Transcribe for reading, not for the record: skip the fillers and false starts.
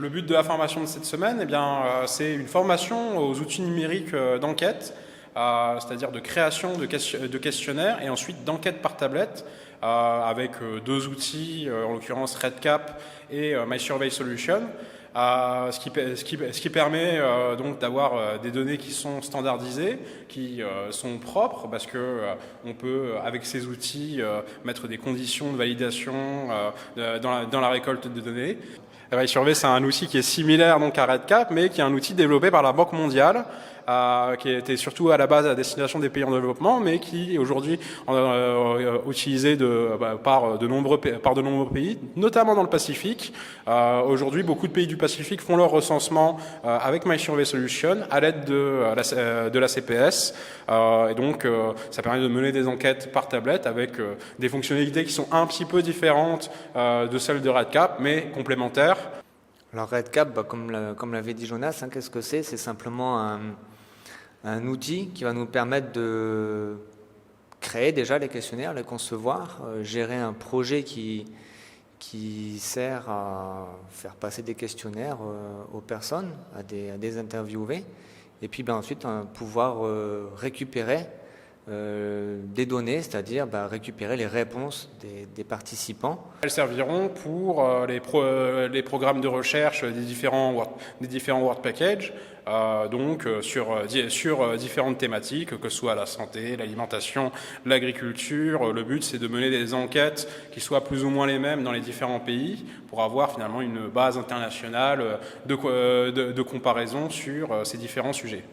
Le but de la formation de cette semaine, c'est une formation aux outils numériques d'enquête, c'est-à-dire de création de questionnaires et ensuite d'enquête par tablette, avec deux outils, en l'occurrence RedCap et MySurvey Solution, ce qui permet donc d'avoir des données qui sont standardisées, qui sont propres, parce que on peut, avec ces outils, mettre des conditions de validation dans la récolte de données. MySurvey, c'est un outil qui est similaire donc à RedCap, mais qui est un outil développé par la Banque mondiale, qui était surtout à la base à destination des pays en développement, mais qui est aujourd'hui utilisé par de nombreux pays, notamment dans le Pacifique. Aujourd'hui, beaucoup de pays du Pacifique font leur recensement avec MySurvey Solution à l'aide de la CPS. Et donc, ça permet de mener des enquêtes par tablette avec des fonctionnalités qui sont un petit peu différentes de celles de RedCap, mais complémentaires. Alors RedCap, comme l'avait dit Jonas, qu'est-ce que c'est? C'est simplement un outil qui va nous permettre de créer déjà les questionnaires, les concevoir, gérer un projet qui sert à faire passer des questionnaires aux personnes, à des interviewés, et puis ensuite pouvoir récupérer des données, c'est-à-dire récupérer les réponses des participants. Elles serviront pour les programmes de recherche des différents Work Packages, sur différentes thématiques, que ce soit la santé, l'alimentation, l'agriculture. Le but, c'est de mener des enquêtes qui soient plus ou moins les mêmes dans les différents pays pour avoir finalement une base internationale de comparaison sur ces différents sujets.